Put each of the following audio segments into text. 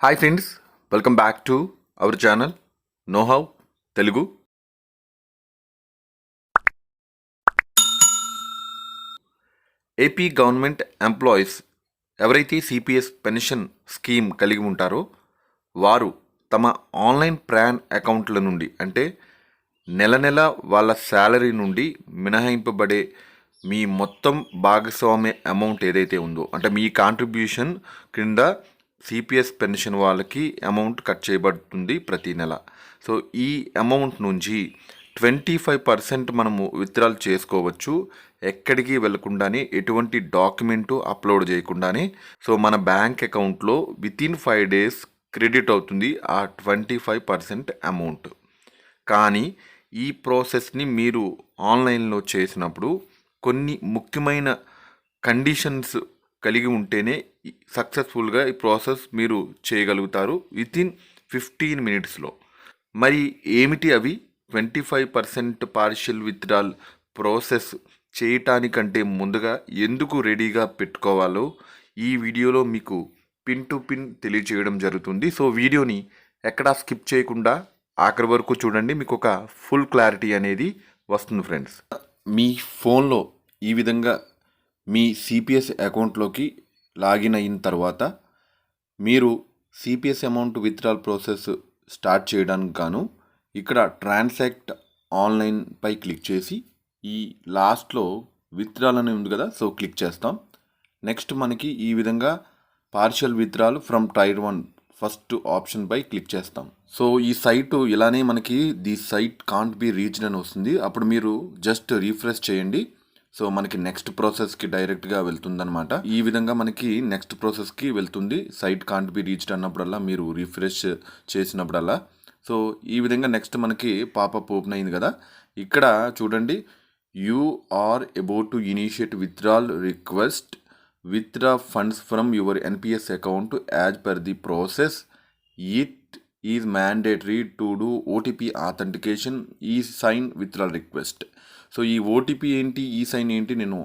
Hi friends, welcome back to our channel know how Telugu. AP government employees ఎవరైతే CPS pension scheme కలిగి ఉంటారో వారు తమ ఆన్లైన్ ప్రాన్ అకౌంట్ల నుండి అంటే నెల నెల వాళ్ళ శాలరీ నుండి మినహాయింపబడే మీ మొత్తం భాగస్వామ్య అమౌంట్ ఏదైతే ఉందో అంటే మీ కాంట్రిబ్యూషన్ కింద సిపిఎస్ పెన్షన్ వాళ్ళకి అమౌంట్ కట్ చేయబడుతుంది ప్రతి నెల. సో ఈ అమౌంట్ నుంచి 25% మనము విత్డ్రాల్ చేసుకోవచ్చు, ఎక్కడికి వెళ్ళకుండానే, ఎటువంటి డాక్యుమెంటు అప్లోడ్ చేయకుండానే. సో మన బ్యాంక్ అకౌంట్లో వితిన్ 5 days క్రెడిట్ అవుతుంది ఆ 25% అమౌంట్. కానీ ఈ ప్రాసెస్ని మీరు ఆన్లైన్లో చేసినప్పుడు కొన్ని ముఖ్యమైన కండిషన్స్ కలిగి ఉంటేనే సక్సెస్ఫుల్గా ఈ ప్రాసెస్ మీరు చేయగలుగుతారు వితిన్ 15 minutesలో. మరి ఏమిటి అవి? 25% పార్షియల్ విత్డ్రాల్ ప్రాసెస్ చేయటానికంటే ముందుగా ఎందుకు రెడీగా పెట్టుకోవాలో ఈ వీడియోలో మీకు పిన్ టు పిన్ తెలియజేయడం జరుగుతుంది. సో వీడియోని ఎక్కడా స్కిప్ చేయకుండా ఆఖరి వరకు చూడండి, మీకు ఒక ఫుల్ క్లారిటీ అనేది వస్తుంది ఫ్రెండ్స్. మీ ఫోన్లో ఈ విధంగా మీ సిపిఎస్ అకౌంట్లోకి లాగిన్ అయిన తర్వాత మీరు CPS amount withdrawal process start చేయడానికి గాను ఇక్కడ ట్రాన్సాక్ట్ ఆన్లైన్ పై క్లిక్ చేసి ఈ లాస్ట్లో విత్డ్రాల్ అని ఉంది కదా, సో క్లిక్ చేస్తాం. నెక్స్ట్ మనకి ఈ విధంగా partial withdrawal from tier 1 first option పై క్లిక్ చేస్తాం. సో ఈ సైట్ ఇలానే మనకి the site can't be reached అని వస్తుంది. అప్పుడు మీరు జస్ట్ రీఫ్రెష్ చేయండి. సో మనకి నెక్స్ట్ ప్రాసెస్కి డైరెక్ట్గా వెళ్తుందనమాట. ఈ విధంగా మనకి నెక్స్ట్ ప్రాసెస్కి వెళ్తుంది. సైట్ కాంట్ బి రీచ్డ్ అన్నప్పుడల్లా మీరు రిఫ్రెష్ చేసినప్పుడల్లా. సో ఈ విధంగా నెక్స్ట్ మనకి పాపప్ ఓపెన్ అయింది కదా. ఇక్కడ చూడండి, you are about to initiate withdrawal request, withdraw funds from your NPS account as per the process. It is mandatory to do OTP authentication, e sign withdrawal request. So ఈ OTP ఏంటి, e sign ఏంటి నేను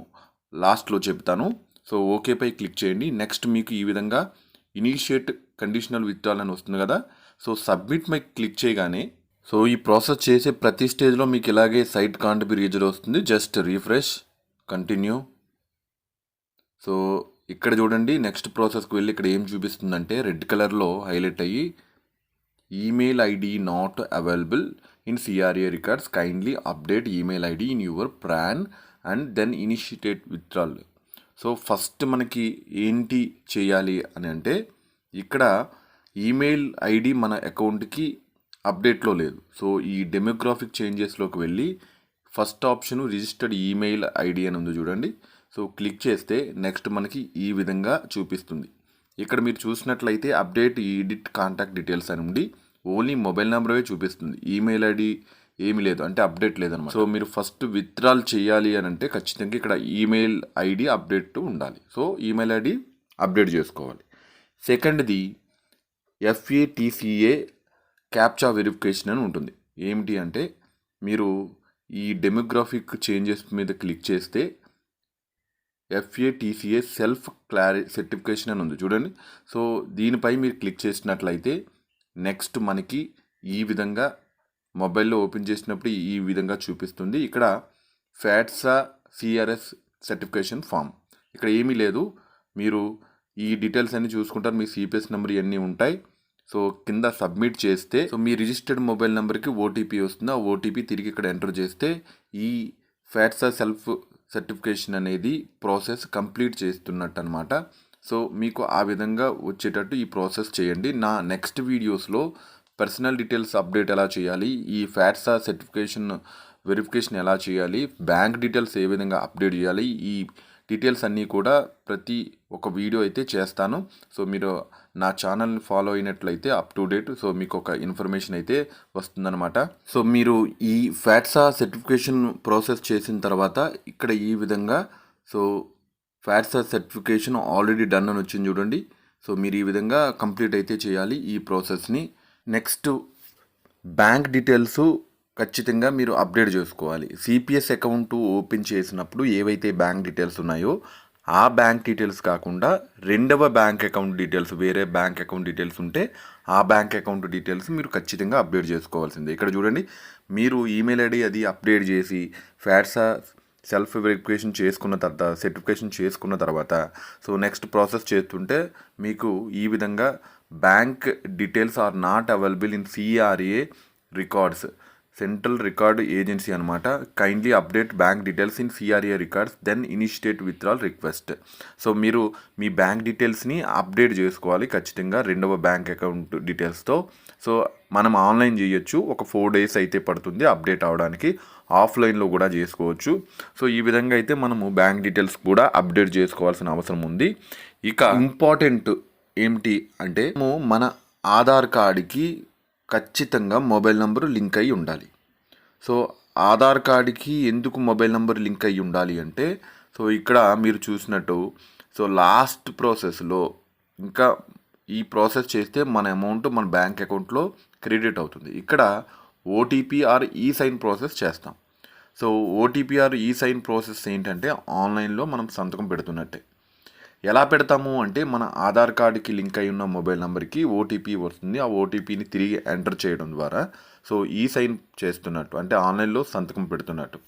లాస్ట్లో చెప్తాను. So ఓకేపై click చేయండి. Next మీకు ఈ విధంగా ఇనిషియేట్ కండిషనల్ విత్డ్రాల్ అని వస్తుంది కదా. సో సబ్మిట్ పై క్లిక్ చేయగానే సో ఈ ప్రాసెస్ చేసే ప్రతి స్టేజ్లో మీకు ఇలాగే సైట్ కాంట్ బి రీచ్డ్ వస్తుంది. Just refresh, continue. సో ఇక్కడ చూడండి, నెక్స్ట్ ప్రాసెస్కి వెళ్ళి ఇక్కడ ఏం చూపిస్తుందంటే రెడ్ కలర్లో హైలైట్ అయ్యి email ID not available in CRA records, kindly update email ID in your PRAN and then initiate withdrawal. So first మనకి ఏంటి చేయాలి అని అంటే ఇక్కడ ఈమెయిల్ ఐడి మన అకౌంట్కి అప్డేట్లో లేదు. సో ఈ డెమోగ్రాఫిక్ చేంజెస్లోకి వెళ్ళి first option registered email ID అని ఉంది చూడండి. సో క్లిక్ చేస్తే నెక్స్ట్ మనకి ఈ విధంగా చూపిస్తుంది. ఇక్కడ మీరు చూసినట్లయితే అప్డేట్ ఎడిట్ కాంటాక్ట్ డీటెయిల్స్ అని ఉండి ఓన్లీ మొబైల్ నెంబరే చూపిస్తుంది, ఈమెయిల్ ఐడి ఏమీ లేదు, అంటే అప్డేట్ లేదన్నమాట. సో మీరు ఫస్ట్ విత్డ్రాల్ చేయాలి అని అంటే ఖచ్చితంగా ఇక్కడ ఈమెయిల్ ఐడి అప్డేట్ ఉండాలి. సో ఈమెయిల్ ఐడి అప్డేట్ చేసుకోవాలి. సెకండ్ది FATCA క్యాప్చా వెరిఫికేషన్ అని ఉంటుంది. ఏమిటి అంటే మీరు ఈ డెమోగ్రాఫిక్ చేంజెస్ మీద క్లిక్ చేస్తే FATCA సెల్ఫ్ సర్టిఫికేషన్ అని ఉంది చూడండి. సో దీనిపై మీరు క్లిక్ చేసినట్లయితే నెక్స్ట్ మనకి ఈ విధంగా మొబైల్లో ఓపెన్ చేసినప్పుడు ఈ విధంగా చూపిస్తుంది. ఇక్కడ ఫ్యాట్సా CRS సర్టిఫికేషన్ ఫామ్, ఇక్కడ ఏమీ లేదు. మీరు ఈ డీటెయిల్స్ అన్నీ చూసుకుంటారు, మీ సిపిఎస్ నెంబర్ ఇవన్నీ ఉంటాయి. సో కింద సబ్మిట్ చేస్తే సో మీ రిజిస్టర్డ్ మొబైల్ నెంబర్కి ఓటీపీ వస్తుంది. ఆ ఓటీపీ తిరిగి ఇక్కడ ఎంటర్ చేస్తే ఈ ఫ్యాట్సా సెల్ఫ్ సర్టిఫికేషన్ అనేది ప్రాసెస్ కంప్లీట్ చేస్తున్నట్టు అనమాట. సో మీకు ఆ విధంగా వచ్చేటట్టు ఈ ప్రాసెస్ చేయండి. నా నెక్స్ట్ వీడియోస్లో పర్సనల్ డీటెయిల్స్ అప్డేట్ ఎలా చేయాలి, ఈ ఫ్యాట్సా సర్టిఫికేషన్ వెరిఫికేషన్ ఎలా చేయాలి, బ్యాంక్ డీటెయిల్స్ ఏ విధంగా అప్డేట్ చేయాలి, ఈ డీటెయిల్స్ అన్నీ కూడా ప్రతి ఒక వీడియో అయితే చేస్తాను. సో మీరు నా ఛానల్ని ఫాలో అయినట్లయితే అప్ టు డేట్ సో మీకు ఒక ఇన్ఫర్మేషన్ అయితే వస్తుందన్నమాట. సో మీరు ఈ ఫ్యాట్సా సర్టిఫికేషన్ ప్రాసెస్ చేసిన తర్వాత ఇక్కడ ఈ విధంగా సో ఫ్యాట్సా సర్టిఫికేషన్ ఆల్రెడీ డన్ అని వచ్చింది చూడండి. సో మీరు ఈ విధంగా కంప్లీట్ అయితే చేయాలి ఈ ప్రాసెస్ని. నెక్స్ట్ బ్యాంక్ డీటెయిల్స్ ఖచ్చితంగా మీరు అప్డేట్ చేసుకోవాలి. సిపిఎస్ అకౌంట్ ఓపెన్ చేసినప్పుడు ఏవైతే బ్యాంక్ డీటెయిల్స్ ఉన్నాయో ఆ బ్యాంక్ డీటెయిల్స్ కాకుండా రెండవ బ్యాంక్ అకౌంట్ డీటెయిల్స్, వేరే బ్యాంక్ అకౌంట్ డీటెయిల్స్ ఉంటే ఆ బ్యాంక్ అకౌంట్ డీటెయిల్స్ మీరు ఖచ్చితంగా అప్డేట్ చేసుకోవాల్సిందే. ఇక్కడ చూడండి, మీరు ఈమెయిల్ ఐడి అది అప్డేట్ చేసి ఫ్యాట్సా సెల్ఫ్ వెరిఫికేషన్ చేసుకున్న తర్వాత, సర్టిఫికేషన్ చేసుకున్న తర్వాత సో నెక్స్ట్ ప్రాసెస్ చేస్తుంటే మీకు ఈ విధంగా bank details are not available in CRA records, central record agency అనమాట, kindly update bank details in CRA records then initiate withdrawal request. So మీరు మీ బ్యాంక్ డీటెయిల్స్ని అప్డేట్ చేసుకోవాలి ఖచ్చితంగా రెండవ బ్యాంక్ అకౌంట్ డీటెయిల్స్తో. సో మనం ఆన్లైన్ చేయొచ్చు, ఒక 4 days అయితే పడుతుంది అప్డేట్ అవడానికి, ఆఫ్లైన్లో కూడా చేసుకోవచ్చు. సో ఈ విధంగా అయితే మనము బ్యాంక్ డీటెయిల్స్ కూడా అప్డేట్ చేసుకోవాల్సిన అవసరం ఉంది. ఇక ఇంపార్టెంట్ ఏమిటి అంటే మన ఆధార్ కార్డుకి ఖచ్చితంగా మొబైల్ నెంబర్ లింక్ అయి ఉండాలి. సో ఆధార్ కార్డుకి ఎందుకు మొబైల్ నెంబర్ లింక్ అయి ఉండాలి అంటే, సో ఇక్కడ మీరు చూసినట్టు సో లాస్ట్ ప్రాసెస్లో ఇంకా ఈ ప్రాసెస్ చేస్తే మన అమౌంట్ మన బ్యాంక్ అకౌంట్లో క్రెడిట్ అవుతుంది. ఇక్కడ ఓటీపీ ఆర్ ఈ సైన్ ప్రాసెస్ చేస్తాం. సో ఓటీపీ ఆర్ ఈ సైన్ ప్రాసెస్ ఏంటంటే ఆన్లైన్లో మనం సంతకం పెడుతున్నట్టే. ఎలా పెడతాము అంటే మన ఆధార్ కార్డుకి లింక్ అయి ఉన్న మొబైల్ నెంబర్కి ఓటీపీ వస్తుంది. ఆ ఓటీపీని తిరిగి ఎంటర్ చేయడం ద్వారా సో ఈ సైన్ చేస్తున్నట్టు, అంటే ఆన్లైన్లో సంతకం పెడుతున్నట్టు.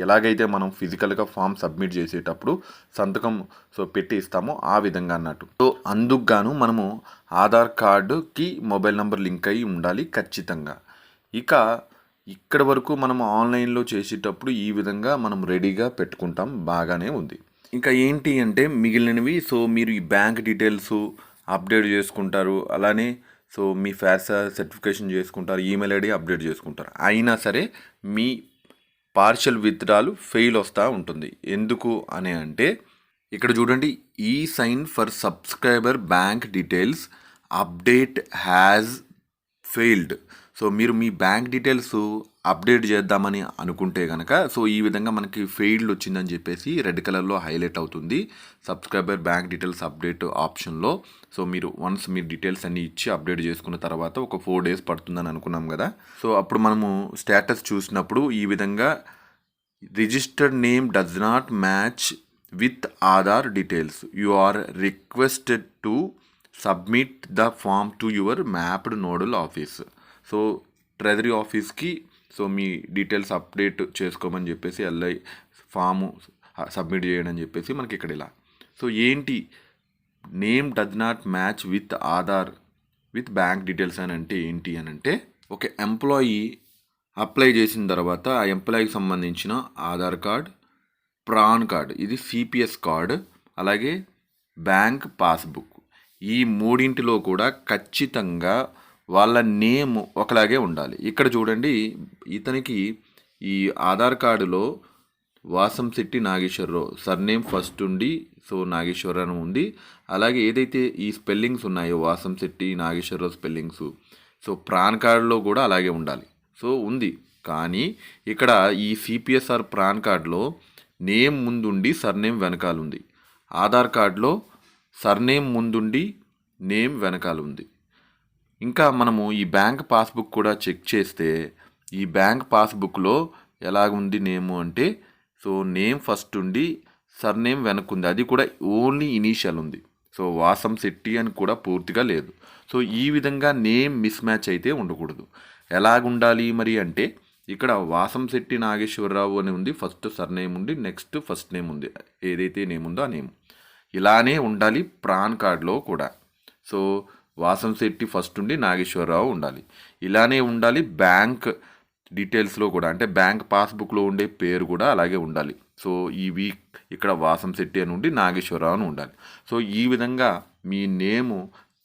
ఎలాగైతే మనం ఫిజికల్గా ఫామ్ సబ్మిట్ చేసేటప్పుడు సంతకం సో పెట్టి ఇస్తామో ఆ విధంగా అన్నట్టు. సో అందుకు గాను మనము ఆధార్ కార్డుకి మొబైల్ నెంబర్ లింక్ అయి ఉండాలి ఖచ్చితంగా. ఇక ఇక్కడ వరకు మనం ఆన్లైన్లో చేసేటప్పుడు ఈ విధంగా మనం రెడీగా పెట్టుకుంటాం, బాగానే ఉంది. ఇంకా ఏంటి అంటే మిగిలినవి, సో మీరు ఈ బ్యాంక్ డీటెయిల్స్ అప్డేట్ చేసుకుంటారు, అలానే సో మీ ఫ్యాట్సా సర్టిఫికేషన్ చేసుకుంటారు, ఈమెయిల్ ఐడి అప్డేట్ చేసుకుంటారు. అయినా సరే మీ పార్షియల్ విత్డ్రాల్ ఫెయిల్ వస్తూ ఉంటుంది. ఎందుకు అని అంటే ఇక్కడ చూడండి, e sign for subscriber bank details update has failed. So మీరు మీ బ్యాంక్ డీటెయిల్స్ అప్డేట్ చేద్దామని అనుకుంటే కనుక సో ఈ విధంగా మనకి ఫెయిల్డ్ వచ్చిందని చెప్పేసి రెడ్ కలర్లో హైలైట్ అవుతుంది సబ్స్క్రైబర్ బ్యాంక్ డీటెయిల్స్ అప్డేట్ ఆప్షన్లో. సో మీరు వన్స్ మీ డీటెయిల్స్ అన్నీ ఇచ్చి అప్డేట్ చేసుకున్న తర్వాత ఒక 4 days పడుతుందని అనుకున్నాం కదా. సో అప్పుడు మనము స్టేటస్ చూసినప్పుడు ఈ విధంగా registered name does not match with Aadhaar details, you are requested to submit the form to your mapped nodal office. So treasury ఆఫీస్కి సో మీ డీటెయిల్స్ అప్డేట్ చేసుకోమని చెప్పేసి ఎల్ఐ ఫాము సబ్మిట్ చేయడం అని చెప్పేసి మనకి ఇక్కడ ఇలా. సో ఏంటి name does not match with Aadhaar with bank details అని అంటే ఏంటి అని అంటే, ఒక ఎంప్లాయీ అప్లై చేసిన తర్వాత ఆ ఎంప్లాయీకి సంబంధించిన ఆధార్ కార్డ్, ప్రాన్ కార్డ్, ఇది సిపిఎస్ కార్డ్, అలాగే బ్యాంక్ పాస్బుక్, ఈ మూడింటిలో కూడా ఖచ్చితంగా వాళ్ళ నేమ్ ఒకలాగే ఉండాలి. ఇక్కడ చూడండి, ఇతనికి ఈ ఆధార్ కార్డులో వాసంశెట్టి నాగేశ్వరరావు సర్నేమ్ ఫస్ట్ ఉండి సో నాగేశ్వరరావు అని ఉంది. అలాగే ఏదైతే ఈ స్పెల్లింగ్స్ ఉన్నాయో Vasamsetti Nageswararao spellings so PRAN కార్డులో కూడా అలాగే ఉండాలి. సో ఉంది, కానీ ఇక్కడ ఈ సిపిఎస్ఆర్ ప్రాన్ కార్డులో నేమ్ ముందుండి సర్నేమ్ వెనకాల ఉంది. ఆధార్ కార్డులో సర్నేమ్ ముందుండి నేమ్ వెనకాల ఉంది. ఇంకా మనము ఈ బ్యాంక్ పాస్బుక్ కూడా చెక్ చేస్తే ఈ బ్యాంక్ పాస్బుక్లో ఎలాగుంది నేము అంటే, సో నేమ్ ఫస్ట్ ఉండి సర్నేమ్ వెనక్కుంది, అది కూడా ఓన్లీ ఇనీషియల్ ఉంది. సో వాసంశెట్టి అని కూడా పూర్తిగా లేదు. సో ఈ విధంగా నేమ్ మిస్ మ్యాచ్ అయితే ఉండకూడదు. ఎలాగుండాలి మరి అంటే, ఇక్కడ వాసంశెట్టి నాగేశ్వరరావు అని ఉంది, ఫస్ట్ సర్నేమ్ ఉంది, నెక్స్ట్ ఫస్ట్ నేమ్ ఉంది, ఏదైతే నేమ్ ఉందో ఆ నేమ్ ఇలానే ఉండాలి. ప్రాన్ కార్డులో కూడా సో వాసంశెట్టి ఫస్ట్ ఉండి నాగేశ్వరరావు ఉండాలి, ఇలానే ఉండాలి. బ్యాంక్ డీటెయిల్స్లో కూడా అంటే బ్యాంక్ పాస్బుక్లో ఉండే పేరు కూడా అలాగే ఉండాలి. సో ఈ వీక్ ఇక్కడ వాసంశెట్టి అని ఉండి నాగేశ్వరరావు అని ఉండాలి. సో ఈ విధంగా మీ నేము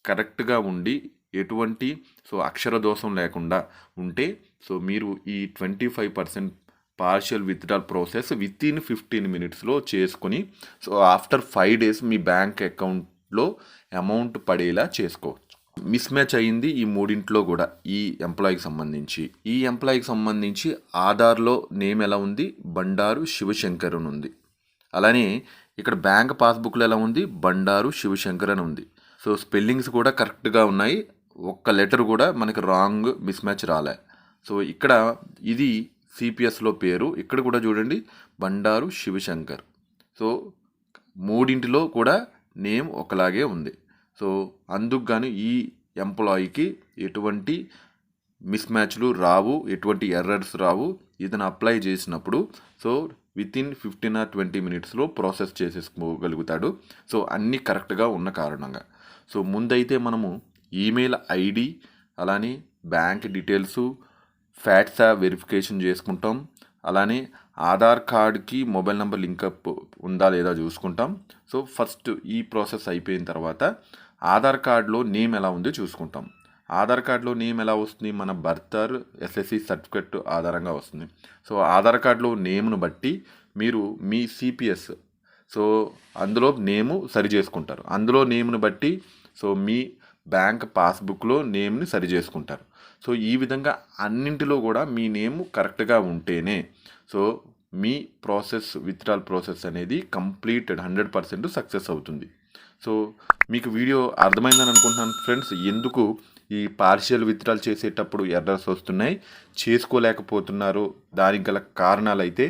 కరెక్ట్గా ఉండి ఎటువంటి సో అక్షర దోషం లేకుండా ఉంటే సో మీరు ఈ 25% పార్షియల్ విత్డ్రాల్ ప్రాసెస్ వితిన్ 15 minutesలో చేసుకొని సో ఆఫ్టర్ 5 days మీ బ్యాంక్ అకౌంట్లో అమౌంట్ పడేలా చేసుకోవచ్చు. మిస్ మ్యాచ్ అయ్యింది ఈ మూడింట్లో కూడా. ఈ ఎంప్లాయీకి సంబంధించి ఆధార్లో నేమ్ ఎలా ఉంది, బండారు శివశంకర్ అని ఉంది. అలానే ఇక్కడ బ్యాంక్ పాస్బుక్లో ఎలా ఉంది, బండారు శివశంకర్ అని ఉంది. సో స్పెల్లింగ్స్ కూడా కరెక్ట్గా ఉన్నాయి, ఒక్క లెటర్ కూడా మనకి రాంగ్ మిస్ మ్యాచ్ రాలే. సో ఇక్కడ ఇది సిపిఎస్లో పేరు, ఇక్కడ కూడా చూడండి బండారు శివశంకర్. సో మూడింటిలో కూడా నేమ్ ఒకలాగే ఉంది. సో అందుకు గాను ఈ ఎంప్లాయీకి ఎటువంటి మిస్ మ్యాచ్లు రావు, ఎటువంటి ఎర్రర్స్ రావు. ఇతను అప్లై చేసినప్పుడు సో వితిన్ 15 or 20 మినిట్స్లో ప్రాసెస్ చేసేసుకోగలుగుతాడు. సో అన్నీ కరెక్ట్గా ఉన్న కారణంగా. సో ముందైతే మనము ఈమెయిల్ ఐడి, అలానే బ్యాంక్ డీటెయిల్స్, ఫ్యాట్సా వెరిఫికేషన్ చేసుకుంటాం. అలానే ఆధార్ కార్డ్కి మొబైల్ నెంబర్ లింకప్ ఉందా లేదా చూసుకుంటాం. సో ఫస్ట్ ఈ ప్రాసెస్ అయిపోయిన తర్వాత ఆధార్ కార్డులో నేమ్ ఎలా ఉందో చూసుకుంటాం. ఆధార్ కార్డులో నేమ్ ఎలా వస్తుంది? మన బర్తర్ ఎస్ఎస్సి సర్టిఫికెట్ ఆధారంగా వస్తుంది. సో ఆధార్ కార్డులో నేమ్ను బట్టి మీరు మీ సిపిఎస్ సో అందులో నేము సరి చేసుకుంటారు. అందులో నేమ్ను బట్టి సో మీ బ్యాంక్ పాస్బుక్లో నేమ్ని సరి చేసుకుంటారు. సో ఈ విధంగా అన్నింటిలో కూడా మీ నేమ్ కరెక్ట్గా ఉంటేనే సో మీ ప్రాసెస్ విత్డ్రాల్ ప్రాసెస్ అనేది కంప్లీటెడ్ 100% సక్సెస్ అవుతుంది. సో మీకు వీడియో అర్థమైందని అనుకుంటున్నాను ఫ్రెండ్స్. ఎందుకు ఈ పార్షియల్ విత్డ్రాల్ చేసేటప్పుడు ఎర్రర్స్ వస్తున్నాయి, చేసుకోలేకపోతున్నారు, దానికి గల కారణాలు అయితే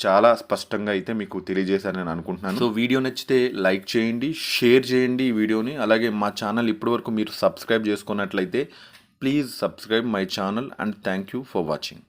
చాలా స్పష్టంగా అయితే మీకు తెలియజేశానని అనుకుంటున్నాను. సో వీడియో నచ్చితే లైక్ చేయండి, షేర్ చేయండి ఈ వీడియోని. అలాగే మా ఛానల్ ఇప్పటివరకు మీరు సబ్స్క్రైబ్ చేసుకున్నట్లయితే please subscribe my channel and thank you for watching.